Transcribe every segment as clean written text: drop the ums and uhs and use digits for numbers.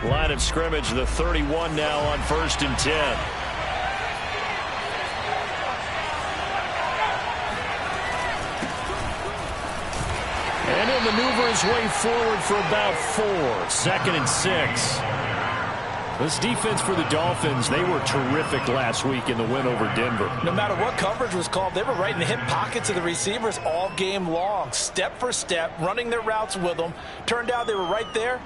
Line of scrimmage, the 31 now on 1st and 10. And he'll maneuver his way forward for about 4. 2nd and 6. This defense for the Dolphins, they were terrific last week in the win over Denver. No matter what coverage was called, they were right in the hip pockets of the receivers all game long. Step for step, running their routes with them. Turned out they were right there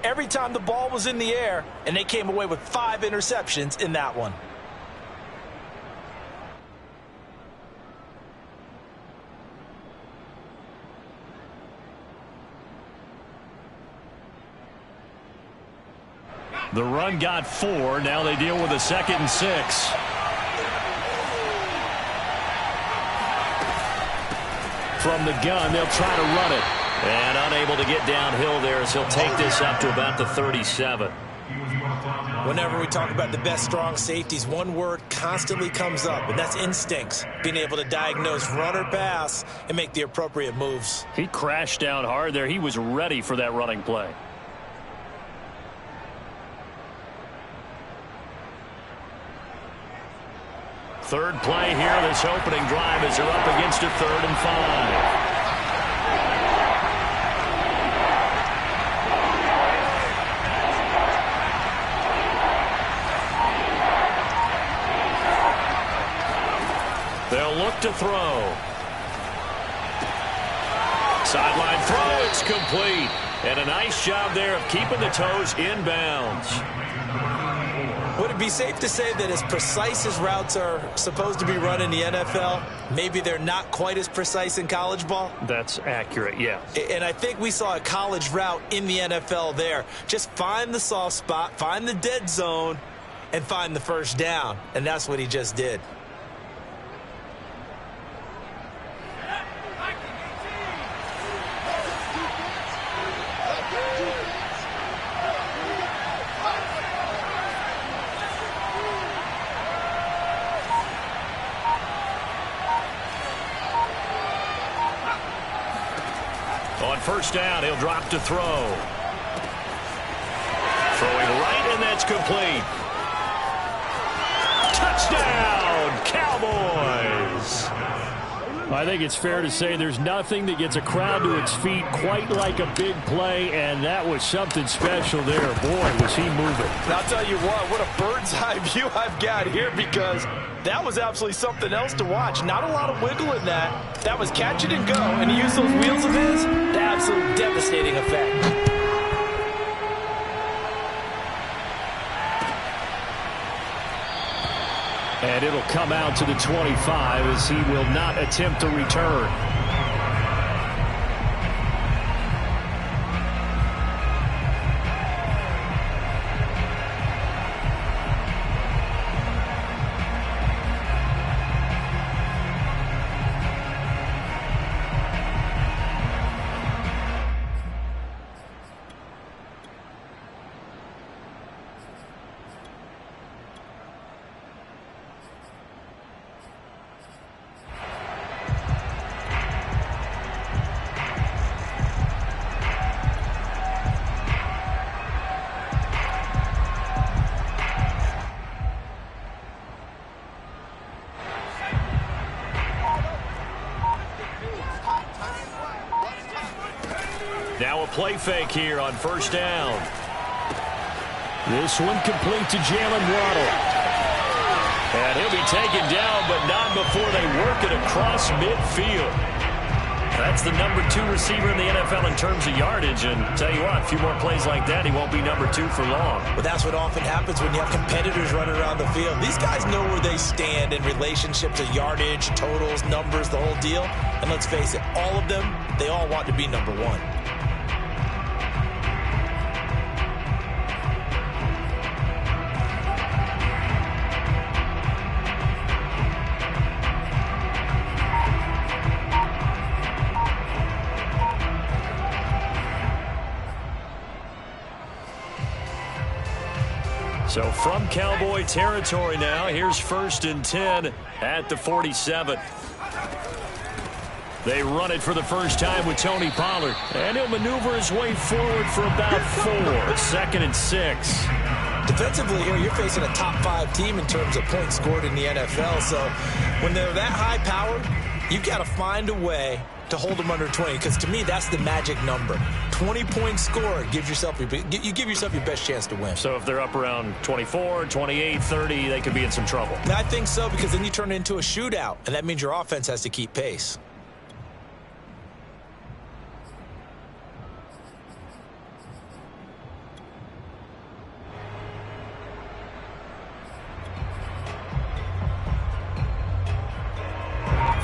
every time the ball was in the air, and they came away with 5 interceptions in that one. The run got 4. Now they deal with a 2nd and 6. From the gun, they'll try to run it. And unable to get downhill there as he'll take this up to about the 37. Whenever we talk about the best strong safeties, one word constantly comes up, and that's instincts. Being able to diagnose run or pass and make the appropriate moves. He crashed down hard there. He was ready for that running play. Third play here, this opening drive as they're up against a 3rd and 5. They'll look to throw. Sideline throw, it's complete. And a nice job there of keeping the toes inbounds. Would it be safe to say that as precise as routes are supposed to be run in the NFL, maybe they're not quite as precise in college ball? That's accurate, yeah. And I think we saw a college route in the NFL there. Just find the soft spot, find the dead zone, and find the first down. And that's what he just did. On 1st down, he'll drop to throw. Throwing right, and that's complete. Touchdown, Cowboys! I think it's fair to say there's nothing that gets a crowd to its feet quite like a big play, and that was something special there. Boy, was he moving. And I'll tell you what a bird's eye view I've got here, because that was absolutely something else to watch. Not a lot of wiggle in that. That was catch it and go, and he used those wheels of his to absolute devastating effect. And it'll come out to the 25 as he will not attempt to return. Now a play fake here on 1st down. This one complete to Jalen Waddle. And he'll be taken down, but not before they work it across midfield. That's the number 2 receiver in the NFL in terms of yardage. And tell you what, a few more plays like that, he won't be number 2 for long. But that's what often happens when you have competitors running around the field. These guys know where they stand in relationship to yardage, totals, numbers, the whole deal. And let's face it, all of them, they all want to be number 1. So from Cowboy territory now, here's 1st and 10 at the 47. They run it for the first time with Tony Pollard. And he'll maneuver his way forward for about 4. 2nd and 6. Defensively here, you're facing a top 5 team in terms of points scored in the NFL. So when they're that high powered, you've got to find a way to hold them under 20, because to me, that's the magic number. 20 points scored, you give yourself your best chance to win. So if they're up around 24, 28, 30, they could be in some trouble. And I think so, because then you turn it into a shootout, and that means your offense has to keep pace.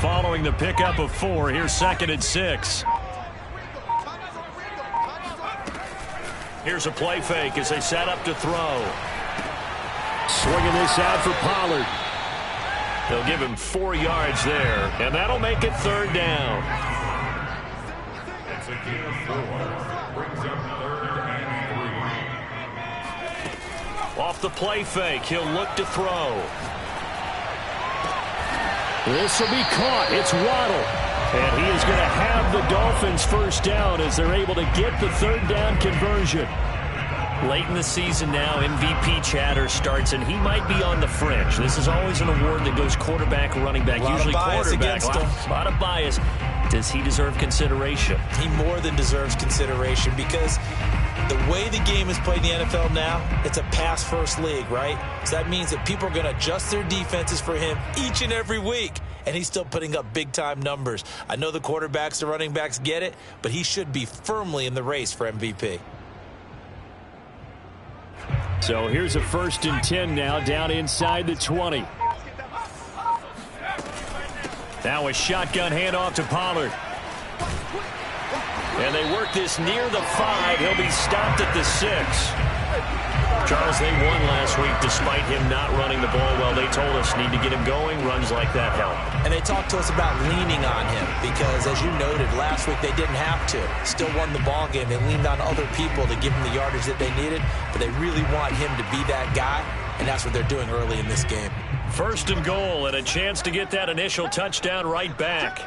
Following the pickup of 4, here's 2nd and 6. Here's a play fake as they set up to throw. Swinging this out for Pollard. They'll give him 4 yards there, and that'll make it 3rd down. It's a gain of 4. Brings up 3rd and 3. Off the play fake, he'll look to throw. This will be caught. It's Waddle. And he is going to have the Dolphins first down as they're able to get the 3rd down conversion. Late in the season now, MVP chatter starts, and he might be on the fringe. This is always an award that goes quarterback, running back, usually quarterback. A lot of bias. Does he deserve consideration? He more than deserves consideration, because the way the game is played in the NFL now, it's a pass-first league, right? So that means that people are going to adjust their defenses for him each and every week, and he's still putting up big-time numbers. I know the quarterbacks, the running backs get it, but he should be firmly in the race for MVP. So here's a 1st and 10 now, down inside the 20. Now a shotgun handoff to Pollard. And they work this near the 5. He'll be stopped at the 6. Charles, they won last week despite him not running the ball well. They told us need to get him going. Runs like that help. And they talked to us about leaning on him because, as you noted, last week they didn't have to. Still won the ball game. They leaned on other people to give him the yardage that they needed, but they really want him to be that guy, and that's what they're doing early in this game. 1st and goal, and a chance to get that initial touchdown right back.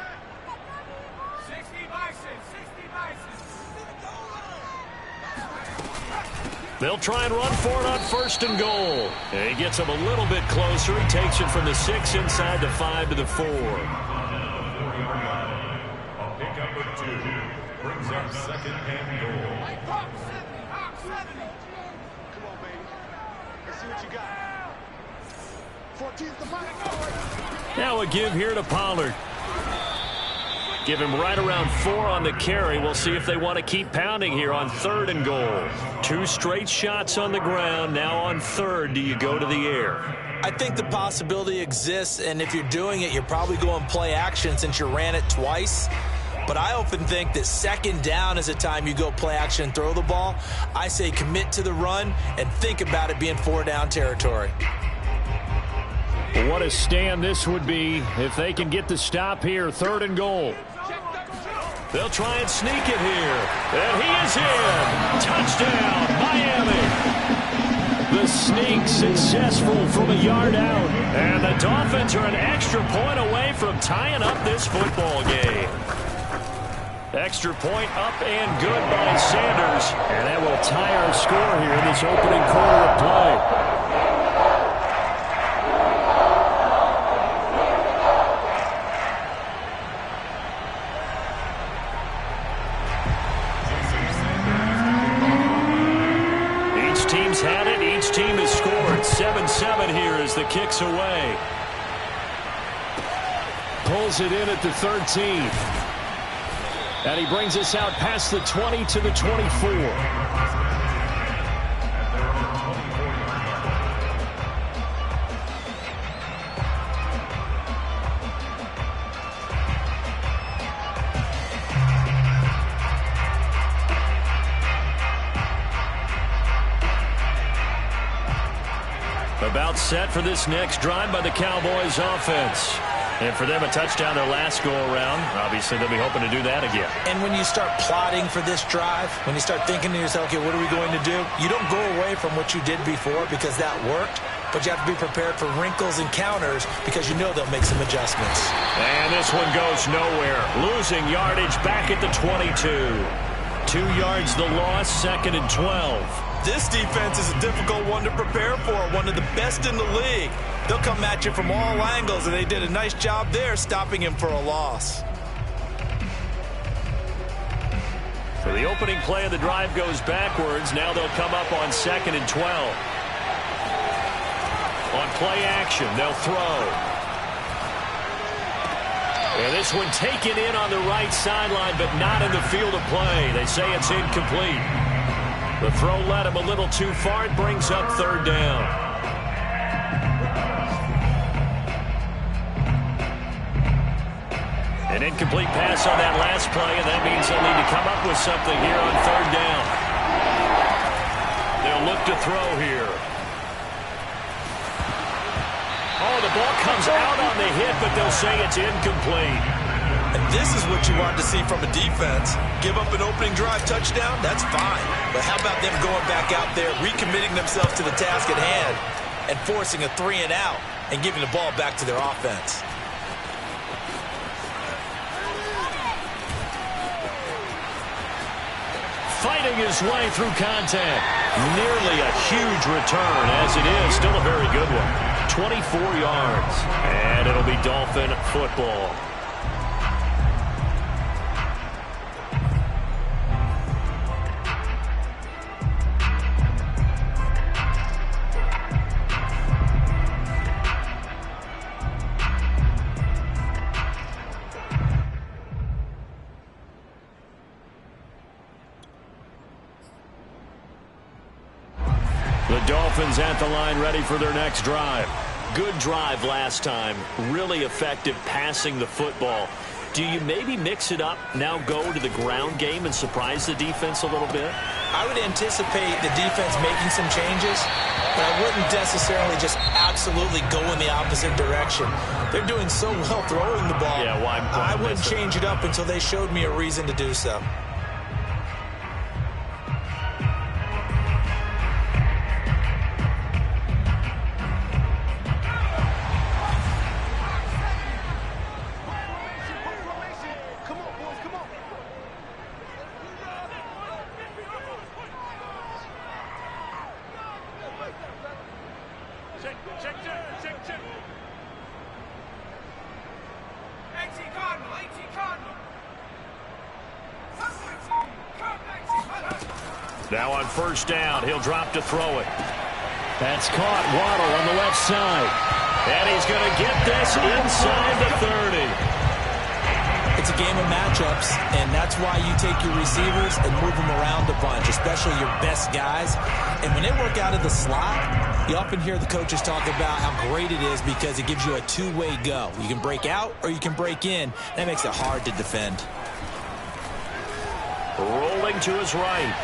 They'll try and run for it on 1st and goal. And he gets him a little bit closer. He takes it from the 6 inside the 5 to the 4. A pickup of 2. Brings up 2nd and goal. Come on, baby. Let's see what you got. 14's the fight. Now a give here to Pollard. Give him right around 4 on the carry. We'll see if they want to keep pounding here on 3rd and goal. 2 straight shots on the ground. Now on 3rd, do you go to the air? I think the possibility exists, and if you're doing it, you're probably going play action since you ran it twice. But I often think that 2nd down is a time you go play action and throw the ball. I say commit to the run and think about it being 4 down territory. What a stand this would be if they can get the stop here. 3rd and goal. They'll try and sneak it here. And he is in. Touchdown, Miami. The sneak successful from a yard out. And the Dolphins are an extra point away from tying up this football game. Extra point up and good by Sanders. And that will tie our score here in this opening quarter of play. Had it. Each team has scored. 7-7 here as the kick's away. Pulls it in at the 13th. And he brings us out past the 20 to the 24. About set for this next drive by the Cowboys offense. And for them, a touchdown their last go-around. Obviously, they'll be hoping to do that again. And when you start plotting for this drive, when you start thinking to yourself, okay, what are we going to do? You don't go away from what you did before because that worked. but you have to be prepared for wrinkles and counters because you know they'll make some adjustments. And this one goes nowhere. Losing yardage back at the 22. 2 yards the loss, 2nd and 12. This defense is a difficult one to prepare for, one of the best in the league. They'll come at you from all angles, and they did a nice job there stopping him for a loss. So the opening play of the drive goes backwards. Now they'll come up on 2nd and 12. On play action, they'll throw. And this one taken in on the right sideline, but not in the field of play. They say it's incomplete. The throw led him a little too far. It brings up 3rd down. An incomplete pass on that last play, and that means they'll need to come up with something here on 3rd down. They'll look to throw here. Oh, the ball comes out on the hit, but they'll say it's incomplete. And this is what you want to see from a defense. Give up an opening drive touchdown, that's fine. But how about them going back out there, recommitting themselves to the task at hand, and forcing a 3 and out, and giving the ball back to their offense. Fighting his way through contact. Nearly a huge return, as it is. Still a very good one. 24 yards. And it'll be Dolphin football. The Dolphins at the line, ready for their next drive. Good drive last time. Really effective passing the football. Do you maybe mix it up, now go to the ground game and surprise the defense a little bit? I would anticipate the defense making some changes, but I wouldn't necessarily just absolutely go in the opposite direction. They're doing so well throwing the ball. Yeah, why I wouldn't change it up until they showed me a reason to do so. Now on 1st down, he'll drop to throw it. That's caught. Waddle on the left side. And he's going to get this inside the 30. It's a game of matchups, and that's why you take your receivers and move them around a bunch, especially your best guys. And when they work out of the slot, you often hear the coaches talk about how great it is because it gives you a two-way go. You can break out or you can break in. That makes it hard to defend. Rolling to his right.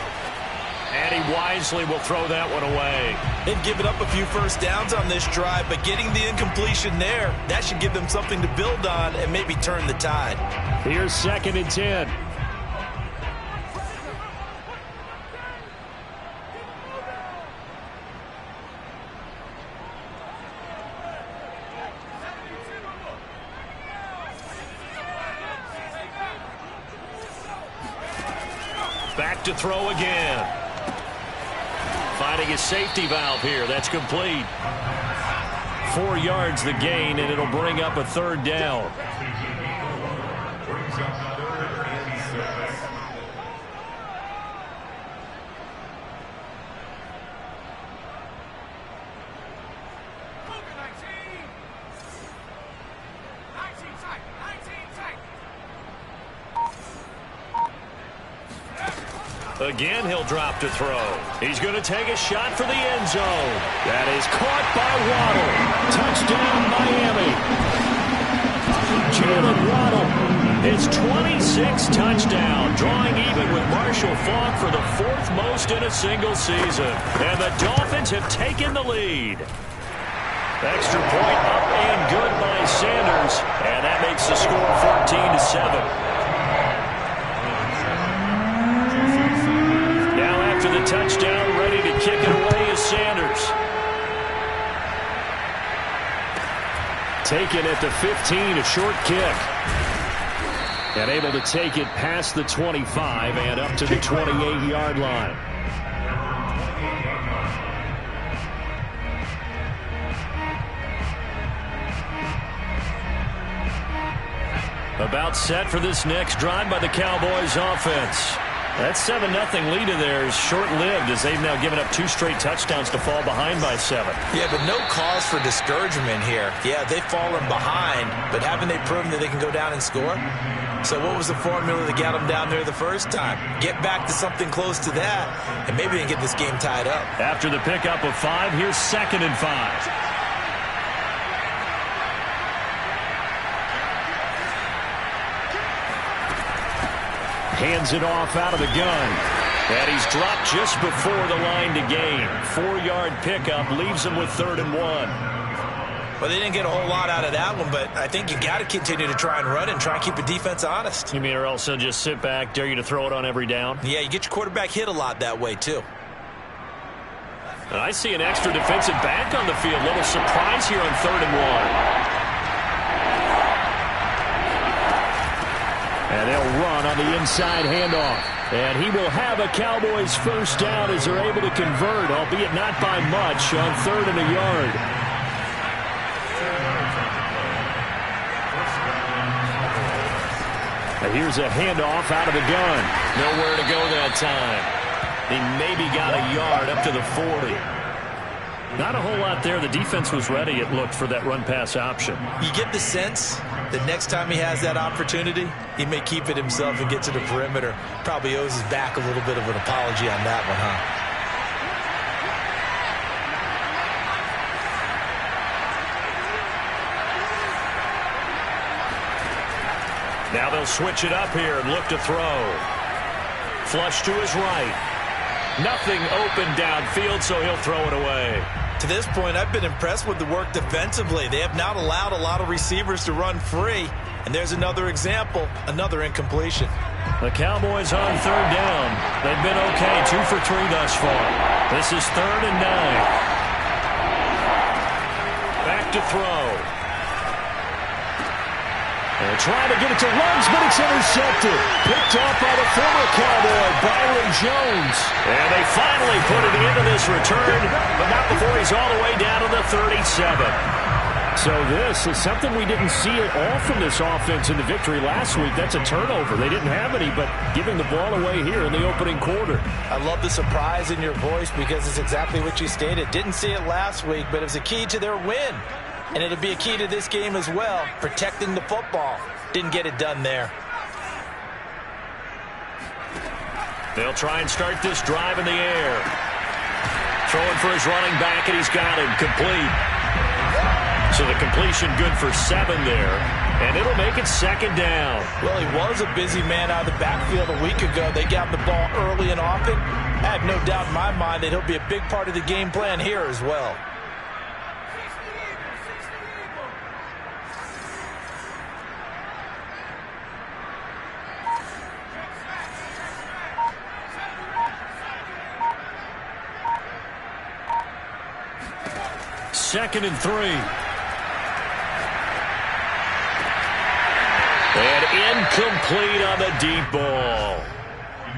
And he wisely will throw that one away. They've given up a few first downs on this drive, but getting the incompletion there, that should give them something to build on and maybe turn the tide. Here's 2nd and 10. Back to throw again. Finding his safety valve here. That's complete. 4 yards the gain, and it'll bring up a 3rd down. Brings up 3rd and 6. Again, he'll drop to throw. He's going to take a shot for the end zone. That is caught by Waddle. Touchdown, Miami. Jalen Waddle, his 26th touchdown, drawing even with Marshall Faulk for the 4th most in a single season. And the Dolphins have taken the lead. Extra point up and good by Sanders. And that makes the score 14-7. After the touchdown, ready to kick it away is Sanders. Taken at the 15, a short kick. And able to take it past the 25 and up to the 28-yard line. About set for this next drive by the Cowboys offense. That 7-0 lead of theirs short-lived as they've now given up 2 straight touchdowns to fall behind by 7. Yeah, but no cause for discouragement here. Yeah, they've fallen behind, but haven't they proven that they can go down and score? So what was the formula that got them down there the first time? Get back to something close to that, and maybe they can get this game tied up. After the pickup of 5, here's 2nd and 5. Hands it off out of the gun. And he's dropped just before the line to gain. 4-yard pickup leaves him with 3rd and 1. Well, they didn't get a whole lot out of that one, but I think you got to continue to try and run and try and keep the defense honest. You mean or else they'll just sit back, dare you to throw it on every down? Yeah, you get your quarterback hit a lot that way, too. And I see an extra defensive back on the field. Little surprise here on 3rd and 1. And they'll run on the inside handoff. And he will have a Cowboys first down as they're able to convert, albeit not by much, on 3rd and a yard. And here's a handoff out of the gun. Nowhere to go that time. He maybe got a yard up to the 40. Not a whole lot there. The defense was ready, it looked, for that run-pass option. You get the sense that next time he has that opportunity, he may keep it himself and get to the perimeter. Probably owes his back a little bit of an apology on that one, huh? Now they'll switch it up here and look to throw. Flush to his right. Nothing open downfield, so he'll throw it away. To this point, I've been impressed with the work defensively. They have not allowed a lot of receivers to run free. And there's another example, another incompletion. The Cowboys on 3rd down. They've been okay, 2 for 3 thus far. This is 3rd and 9. Back to throw. They're trying to get it to Ruggs, but it's intercepted. Picked off by the former Cowboy, Byron Jones. And they finally put it into this return, but not before he's all the way down to the 37. So this is something we didn't see at all from this offense in the victory last week. That's a turnover. They didn't have any, but giving the ball away here in the opening quarter. I love the surprise in your voice because it's exactly what you stated. Didn't see it last week, but it was a key to their win. And it'll be a key to this game as well, protecting the football. Didn't get it done there. They'll try and start this drive in the air. Throwing for his running back, and he's got him complete. So the completion good for 7 there. And it'll make it 2nd down. Well, he was a busy man out of the backfield a week ago. They got the ball early and often. I have no doubt in my mind that he'll be a big part of the game plan here as well. Second and 3. And incomplete on the deep ball.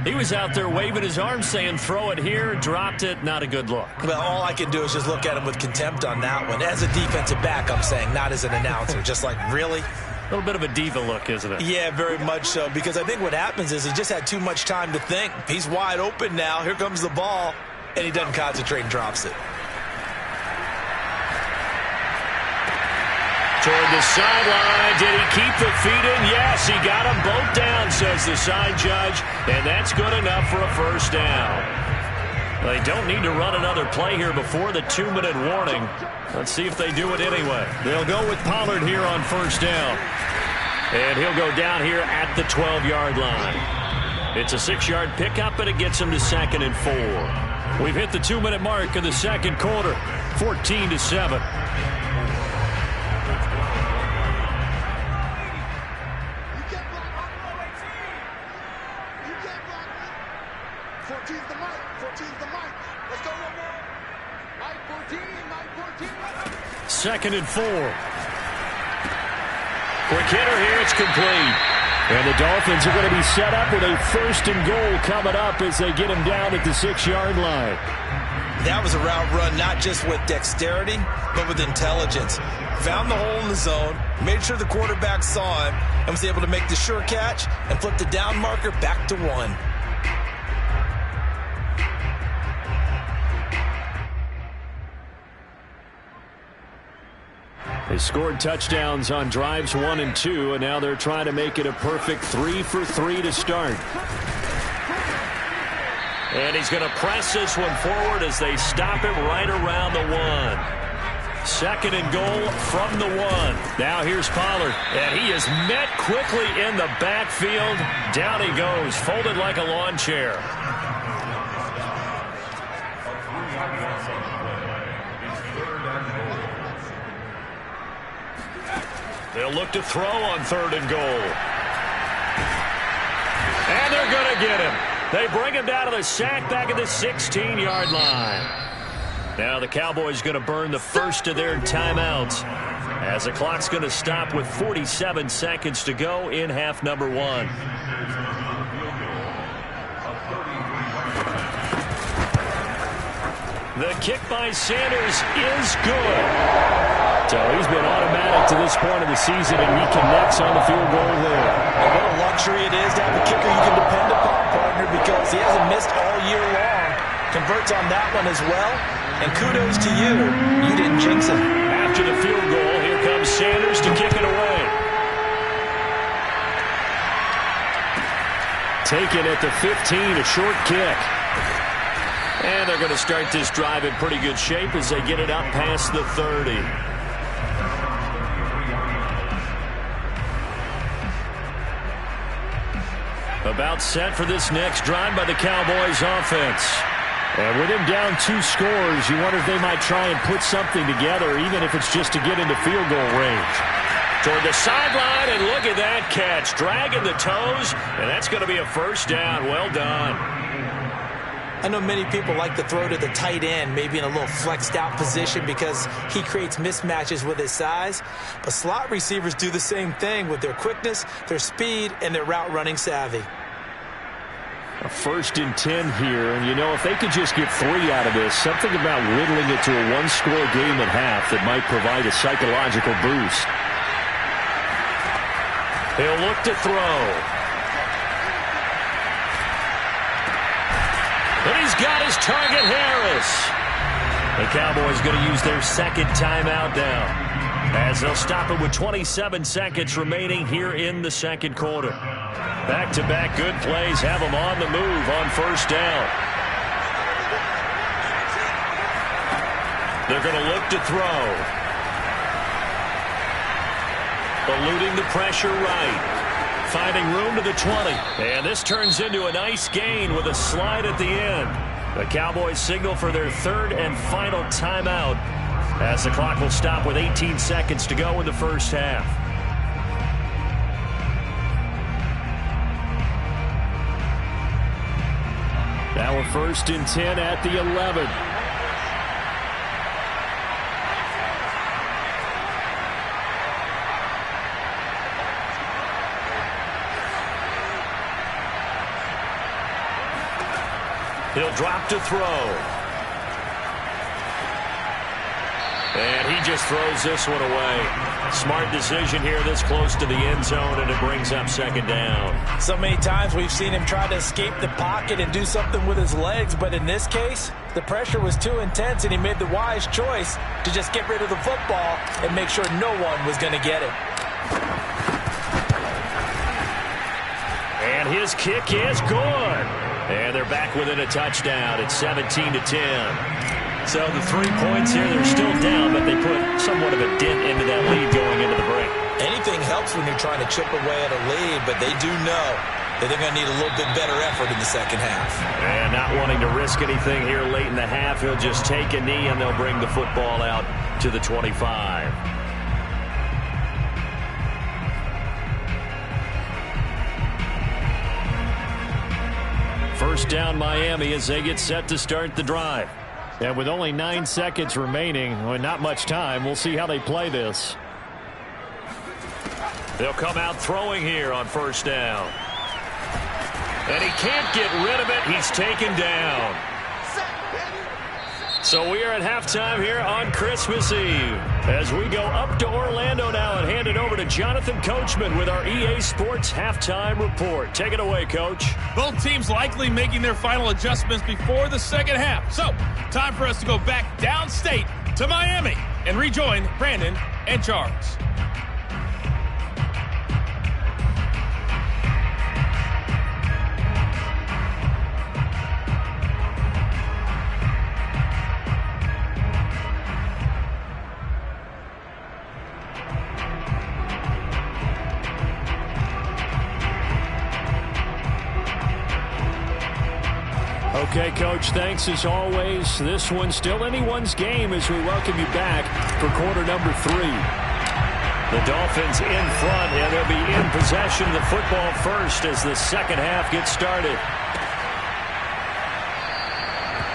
He was out there waving his arms saying throw it here, dropped it, not a good look. Well, all I can do is just look at him with contempt on that one. As a defensive back, I'm saying, not as an announcer. Just like, really? A little bit of a diva look, isn't it? Yeah, very much so, because I think what happens is he just had too much time to think. He's wide open now. Here comes the ball, and he doesn't concentrate and drops it. Toward the sideline. Did he keep the feet in? Yes, he got them both down, says the side judge, and that's good enough for a first down. They don't need to run another play here before the 2-minute warning. Let's see if they do it anyway. They'll go with Pollard here on first down. And he'll go down here at the 12-yard line. It's a 6-yard pickup, and it gets him to 2nd and 4. We've hit the 2-minute mark in the second quarter, 14-7. Second and 4. Quick hitter here. It's complete. And the Dolphins are going to be set up with a 1st and goal coming up as they get him down at the 6-yard line. That was a route run not just with dexterity, but with intelligence. Found the hole in the zone, made sure the quarterback saw him, and was able to make the sure catch and flip the down marker back to 1. They scored touchdowns on drives 1 and 2, and now they're trying to make it a perfect 3 for 3 to start. And he's going to press this one forward as they stop him right around the 1. 2nd and goal from the 1. Now here's Pollard, and he is met quickly in the backfield. Down he goes, folded like a lawn chair. They'll look to throw on 3rd and goal. And they're going to get him. They bring him down to the sack back at the 16-yard line. Now the Cowboys going to burn the first of their timeouts as the clock's going to stop with 47 seconds to go in half number 1. The kick by Sanders is good. So he's been automatic to this point of the season, and he connects on the field goal there. And what a luxury it is to have a kicker you can depend upon, partner, because he hasn't missed all year long. Converts on that one as well. And kudos to you. You didn't jinx him. After the field goal, here comes Sanders to kick it away. Taken at the 15, a short kick. And they're going to start this drive in pretty good shape as they get it up past the 30. About set for this next drive by the Cowboys offense. And with him down 2 scores, you wonder if they might try and put something together, even if it's just to get into field goal range. Toward the sideline, and look at that catch. Dragging the toes, and that's going to be a first down. Well done. I know many people like to throw to the tight end, maybe in a little flexed out position because he creates mismatches with his size. But slot receivers do the same thing with their quickness, their speed, and their route running savvy. A 1st and 10 here, and you know, if they could just get 3 out of this, something about whittling it to a 1-score game at half that might provide a psychological boost. He'll look to throw. And he's got his target, Harris. The Cowboys going to use their 2nd timeout now, as they'll stop it with 27 seconds remaining here in the 2nd quarter. Back-to-back good plays have them on the move on 1st down. They're going to look to throw. Eluding the pressure right. Finding room to the 20. And this turns into a nice gain with a slide at the end. The Cowboys signal for their 3rd and final timeout as the clock will stop with 18 seconds to go in the 1st half. Now a 1st and 10 at the 11. He'll drop to throw. And he just throws this one away. Smart decision here this close to the end zone, and it brings up 2nd down. So many times we've seen him try to escape the pocket and do something with his legs, but in this case, the pressure was too intense, and he made the wise choice to just get rid of the football and make sure no one was going to get it. And his kick is good. And they're back within a touchdown. It's 17-10. So the 3 points here, they're still down, but they put somewhat of a dent into that lead going into the break. Anything helps when you're trying to chip away at a lead, but they do know that they're going to need a little bit better effort in the 2nd half. And not wanting to risk anything here late in the half, he'll just take a knee, and they'll bring the football out to the 25. First down Miami as they get set to start the drive. And with only 9 seconds remaining, well, not much time, we'll see how they play this. They'll come out throwing here on first down. And he can't get rid of it. He's taken down. So we are at halftime here on Christmas Eve as we go up to Orlando now and hand it over to Jonathan Coachman with our EA Sports Halftime Report. Take it away, Coach. Both teams likely making their final adjustments before the second half. So, time for us to go back downstate to Miami and rejoin Brandon and Charles. Okay, Coach, thanks as always. This one's still anyone's game as we welcome you back for quarter number 3. The Dolphins in front, and they'll be in possession of the football first as the second half gets started.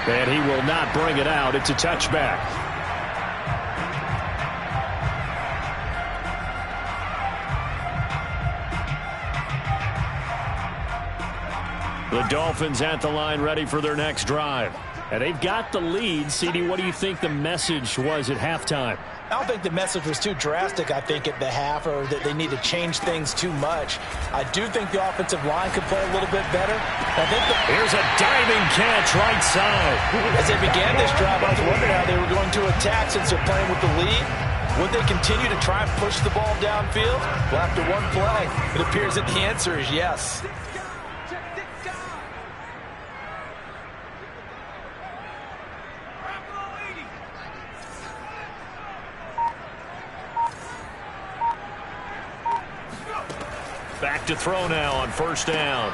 And he will not bring it out. It's a touchback. The Dolphins at the line ready for their next drive. And they've got the lead. CD, what do you think the message was at halftime? I don't think the message was too drastic, I think, at the half, or that they need to change things too much. I do think the offensive line could play a little bit better. Here's a diving catch right side. As they began this drive, I was wondering how they were going to attack since they're playing with the lead. Would they continue to try and push the ball downfield? Well, after one play, it appears that the answer is yes. Back to throw now on first down.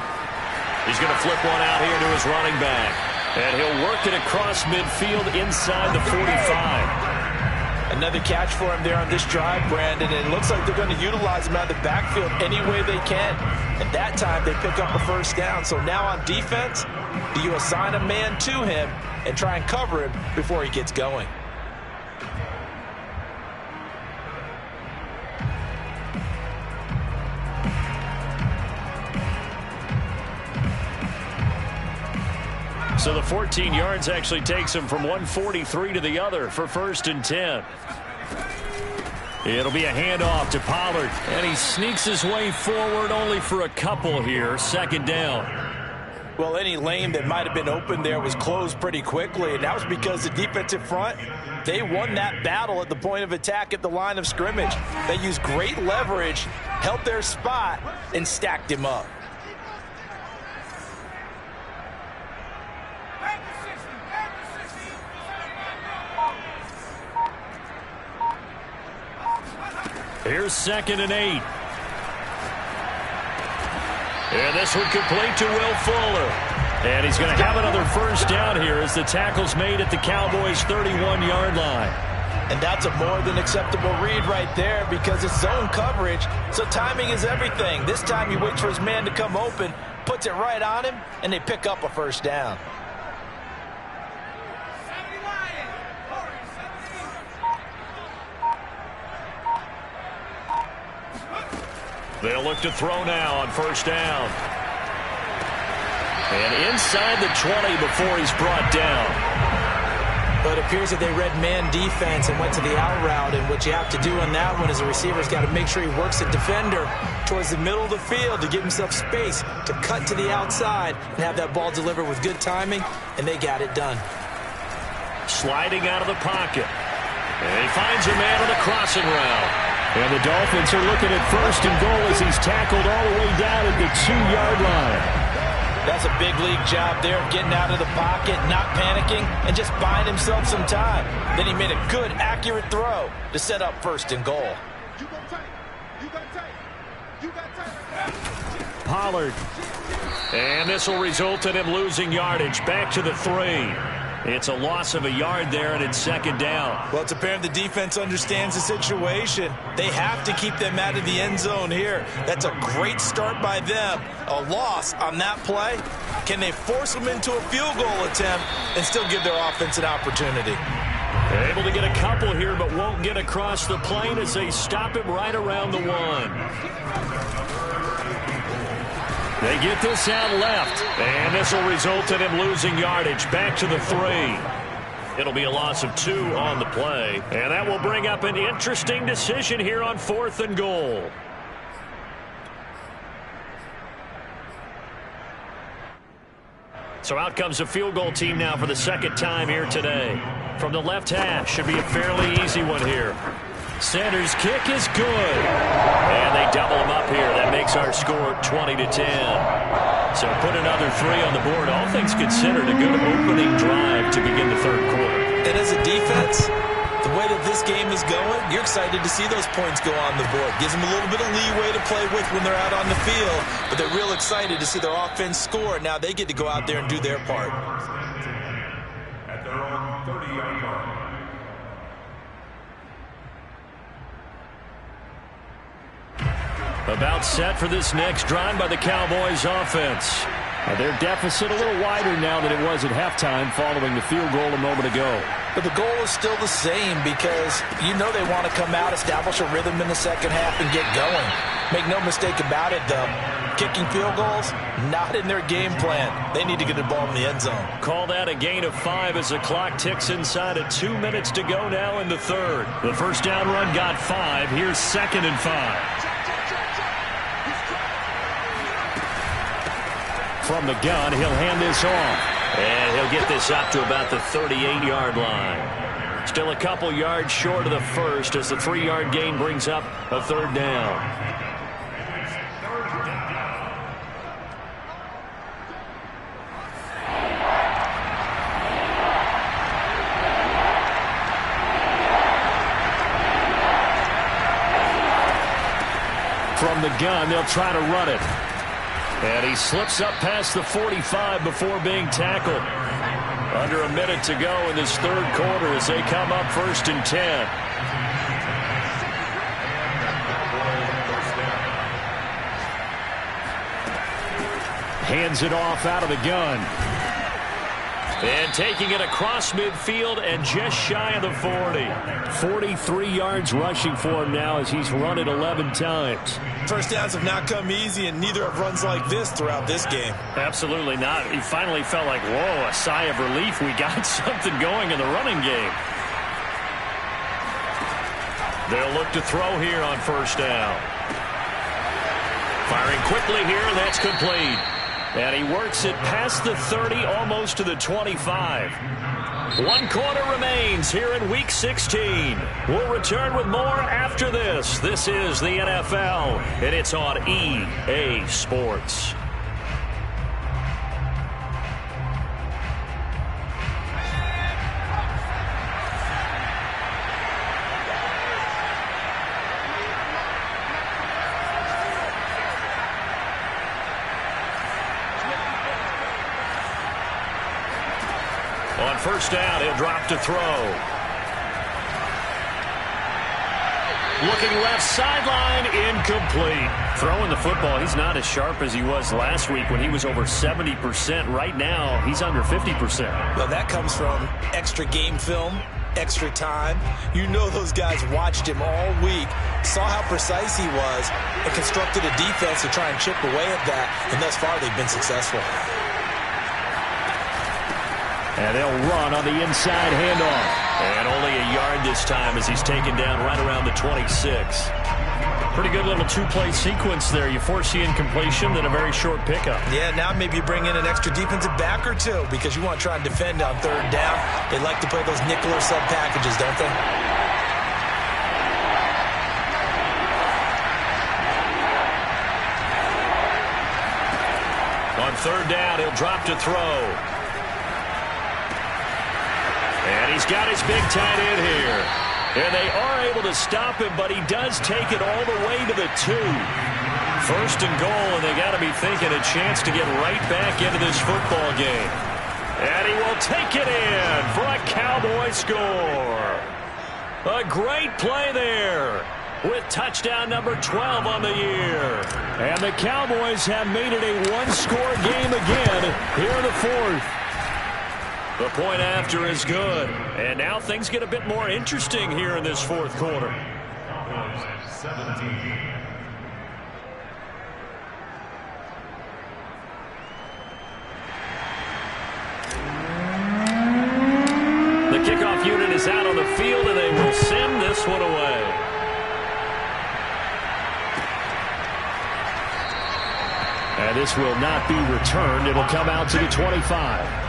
He's going to flip one out here to his running back. And he'll work it across midfield inside the 45. Another catch for him there on this drive, Brandon. And it looks like they're going to utilize him out of the backfield any way they can. At that time, they pick up a first down. So now on defense, do you assign a man to him and try and cover him before he gets going? So the 14 yards actually takes him from 143 to the other for 1st and 10. It'll be a handoff to Pollard. And he sneaks his way forward only for a couple here. 2nd down. Well, any lane that might have been open there was closed pretty quickly. And that was because the defensive front, they won that battle at the point of attack at the line of scrimmage. They used great leverage, held their spot, and stacked him up. Here's 2nd and 8. And this one complete to Will Fuller. And he's going to have another first down here as the tackle's made at the Cowboys' 31-yard line. And that's a more than acceptable read right there because it's zone coverage, so timing is everything. This time he waits for his man to come open, puts it right on him, and they pick up a first down. They'll look to throw now on first down. And inside the 20 before he's brought down. But it appears that they read man defense and went to the out route, and what you have to do on that one is a receiver's got to make sure he works the defender towards the middle of the field to give himself space to cut to the outside and have that ball delivered with good timing, and they got it done. Sliding out of the pocket. And he finds a man on the crossing route. And the Dolphins are looking at 1st and goal as he's tackled all the way down at the 2-yard line. That's a big league job there of getting out of the pocket, not panicking, and just buying himself some time. Then he made a good, accurate throw to set up 1st and goal. Pollard. And this will result in him losing yardage. Back to the 3. It's a loss of a yard there, and it's 2nd down. Well, it's apparent the defense understands the situation. They have to keep them out of the end zone here. That's a great start by them. A loss on that play. Can they force them into a field goal attempt and still give their offense an opportunity? Able to get a couple here, but won't get across the plane as they stop it right around the 1. They get this out left, and this will result in him losing yardage back to the 3. It'll be a loss of 2 on the play, and that will bring up an interesting decision here on 4th and goal. So out comes a field goal team now for the second time here today. From the left hash, should be a fairly easy one here. Sanders' kick is good. And they double him up here. That makes our score 20-10. So put another 3 on the board. All things considered, a good opening drive to begin the third quarter. And as a defense, the way that this game is going, you're excited to see those points go on the board. Gives them a little bit of leeway to play with when they're out on the field, but they're real excited to see their offense score. Now they get to go out there and do their part. At their own 30-yard line. About set for this next drive by the Cowboys offense. Their deficit a little wider now than it was at halftime following the field goal a moment ago. But the goal is still the same because you know they want to come out, establish a rhythm in the second half, and get going. Make no mistake about it, though. Kicking field goals, not in their game plan. They need to get the ball in the end zone. Call that a gain of 5 as the clock ticks inside of 2 minutes to go now in the third. The first down run got 5. Here's 2nd and 5. From the gun, he'll hand this off. And he'll get this up to about the 38-yard line. Still a couple yards short of the first as the 3-yard gain brings up a third down. From the gun, they'll try to run it. And he slips up past the 45 before being tackled. Under a minute to go in this third quarter as they come up 1st and 10. Hands it off out of the gun. And taking it across midfield and just shy of the 40. 43 yards rushing for him now as he's run it 11 times. First downs have not come easy, and neither have runs like this throughout this game. Absolutely not. He finally felt like, whoa, a sigh of relief. We got something going in the running game. They'll look to throw here on first down. Firing quickly here, and that's complete. And he works it past the 30, almost to the 25. 1 quarter remains here in Week 16. We'll return with more after this. This is the NFL, and it's on EA Sports. On first down, he'll drop to throw. Looking left sideline, incomplete. Throwing the football, he's not as sharp as he was last week when he was over 70%. Right now, he's under 50%. Well, that comes from extra game film, extra time. You know those guys watched him all week, saw how precise he was, and constructed a defense to try and chip away at that. And thus far, they've been successful. And they'll run on the inside handoff. And only a yard this time as he's taken down right around the 26. Pretty good little two-play sequence there. You force the incompletion, then a very short pickup. Yeah, now maybe you bring in an extra defensive back or two because you want to try and defend on third down. They like to play those nickel or sub packages, don't they? On third down, he'll drop to throw. And he's got his big tight end here. And they are able to stop him, but he does take it all the way to the 2. First and goal, and they got to be thinking a chance to get right back into this football game. And he will take it in for a Cowboy score. A great play there with touchdown number 12 on the year. And the Cowboys have made it a one-score game again here in the fourth. The point after is good. And now things get a bit more interesting here in this fourth quarter. 17. The kickoff unit is out on the field, and they will send this one away. And this will not be returned. It'll come out to the 25.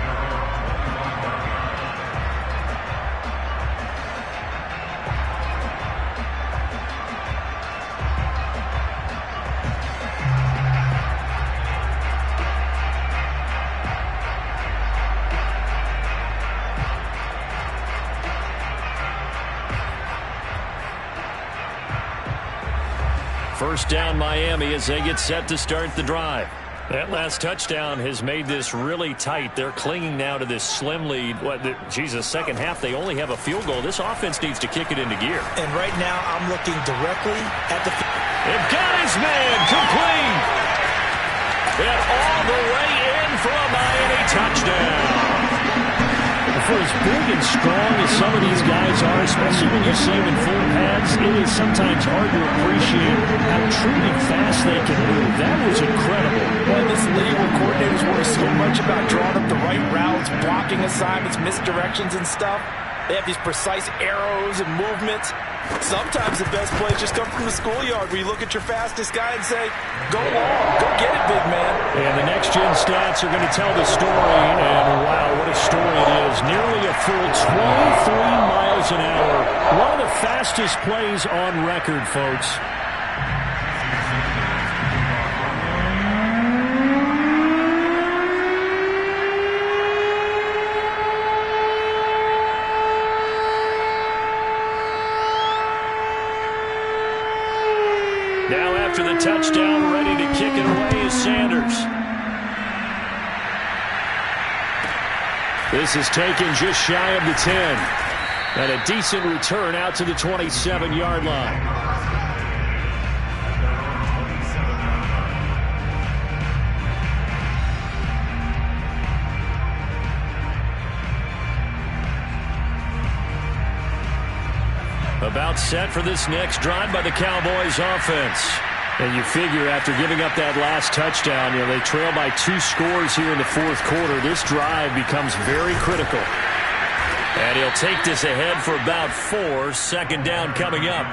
First down Miami as they get set to start the drive. That last touchdown has made this really tight. They're clinging now to this slim lead. Second half, they only have a field goal. This offense needs to kick it into gear. And right now, I'm looking directly at the... They've got his man complete. And all the way in for a Miami touchdown. For as big and strong as some of these guys are, especially when you see them in full pads, it is sometimes hard to appreciate how truly fast they can move. That was incredible. Well, this league where coordinators worry so much about drawing up the right routes, blocking assignments, misdirections and stuff. They have these precise arrows and movements. Sometimes the best plays just come from the schoolyard where you look at your fastest guy and say, go long, go get it, big man. And the next-gen stats are going to tell the story, and wow, what a story it is. Nearly a full 23 miles an hour. One of the fastest plays on record, folks. Now after the touchdown, ready to kick it away is Sanders. This is taken just shy of the 10. And a decent return out to the 27-yard line. About set for this next drive by the Cowboys offense. And you figure after giving up that last touchdown, they trail by 2 scores here in the fourth quarter. This drive becomes very critical. And he'll take this ahead for about 4. Second down coming up.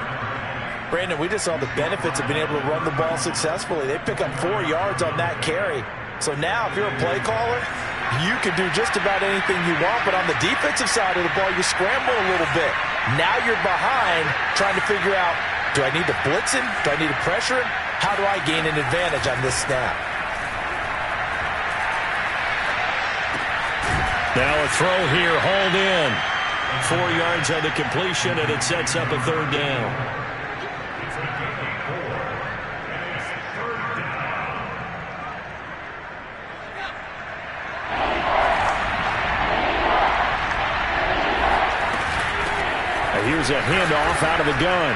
Brandon, we just saw the benefits of being able to run the ball successfully. They pick up 4 yards on that carry. So now if you're a play caller, you can do just about anything you want. But on the defensive side of the ball, you scramble a little bit. Now you're behind trying to figure out, do I need to blitz him? Do I need to pressure him? How do I gain an advantage on this snap? Now a throw here, hauled in. 4 yards on the completion, and it sets up a third down. Here's a handoff out of the gun.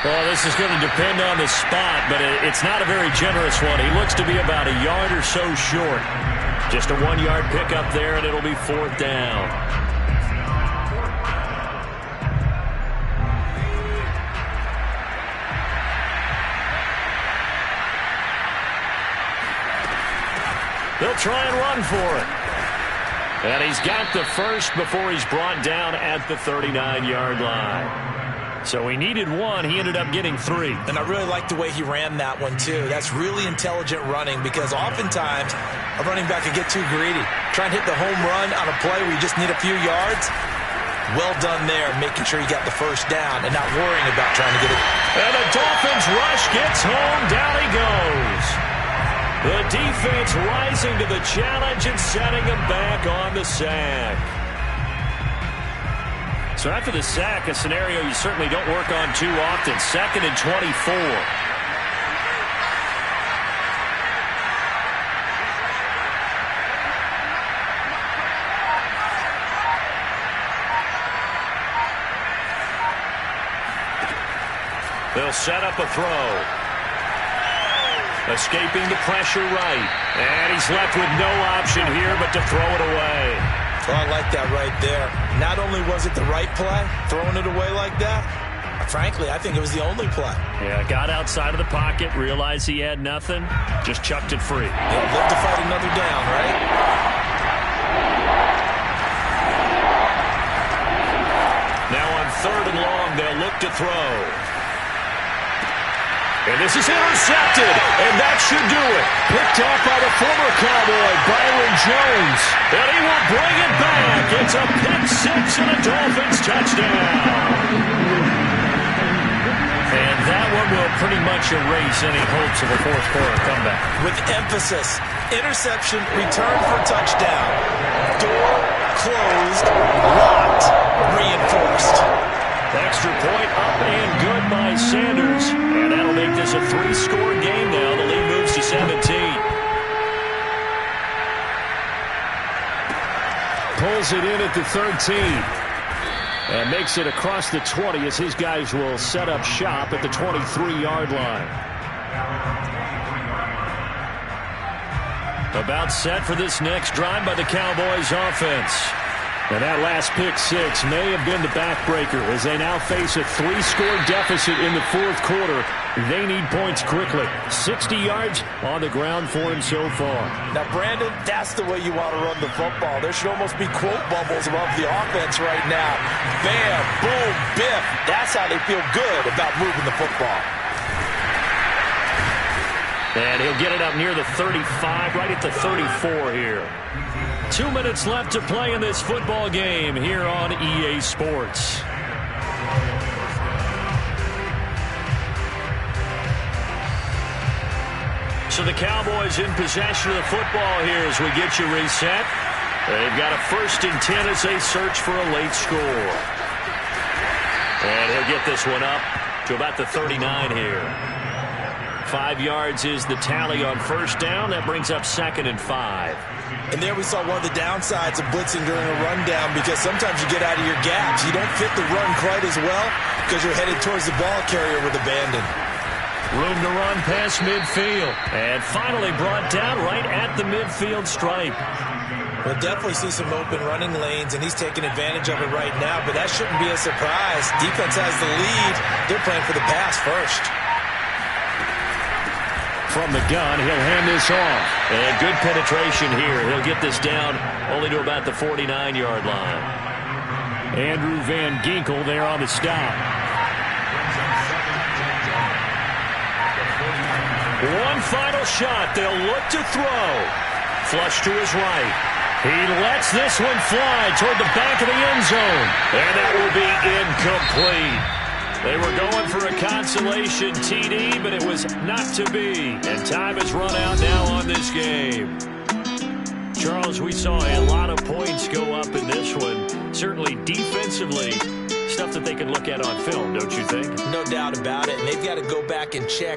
Well, this is going to depend on the spot, but it's not a very generous one. He looks to be about a yard or so short. Just a 1-yard pickup there, and it'll be 4th down. They'll try and run for it. And he's got the first before he's brought down at the 39-yard line. So he needed 1. He ended up getting 3. And I really like the way he ran that one, too. That's really intelligent running because oftentimes a running back can get too greedy. Try and hit the home run on a play where you just need a few yards. Well done there, making sure you got the first down and not worrying about trying to get it. And the Dolphins rush gets home. Down he goes. The defense rising to the challenge and setting him back on the sack. So after the sack, a scenario you certainly don't work on too often. 2nd and 24. They'll set up a throw. Escaping the pressure right. And he's left with no option here but to throw it away. Oh, I like that right there. Not only was it the right play, throwing it away like that, frankly, I think it was the only play. Yeah, got outside of the pocket, realized he had nothing, just chucked it free. He'll live to fight another down, right? Now on 3rd and long, they'll look to throw. And this is intercepted, and that should do it. Picked off by the former Cowboy, Byron Jones. And he will bring it back. It's a pick six and a Dolphins touchdown. And that one will pretty much erase any hopes of a fourth quarter comeback. With emphasis, interception, return for touchdown. Door closed, locked, reinforced. Extra point up and good by Sanders. And that'll make this a 3-score game now. The lead moves to 17. Pulls it in at the 13. And makes it across the 20 as his guys will set up shop at the 23-yard line. About set for this next drive by the Cowboys offense. And that last pick six may have been the backbreaker as they now face a 3-score deficit in the fourth quarter. They need points quickly. 60 yards on the ground for him so far. Now, Brandon, that's the way you want to run the football. There should almost be quote bubbles above the offense right now. Bam, boom, biff. That's how they feel good about moving the football. And he'll get it up near the 35, right at the 34 here. 2 minutes left to play in this football game here on EA Sports. So the Cowboys in possession of the football here as we get you reset. They've got a 1st and 10 as they search for a late score. And he'll get this one up to about the 39 here. 5 yards is the tally on 1st down. That brings up 2nd and 5. And there we saw one of the downsides of blitzing during a rundown, because sometimes you get out of your gaps. You don't fit the run quite as well because you're headed towards the ball carrier with abandon. Room to run past midfield. And finally brought down right at the midfield stripe. We'll definitely see some open running lanes, and he's taking advantage of it right now, but that shouldn't be a surprise. Defense has the lead. They're playing for the pass first. From the gun, he'll hand this off. And good penetration here. He'll get this down only to about the 49-yard line. Andrew Van Ginkel there on the stop. One final shot. They'll look to throw. Flush to his right. He lets this one fly toward the back of the end zone. And that will be incomplete. They were going for a consolation TD, but it was not to be. And time has run out now on this game. Charles, we saw a lot of points go up in this one. Certainly defensively, stuff that they can look at on film, don't you think? No doubt about it. And they've got to go back and check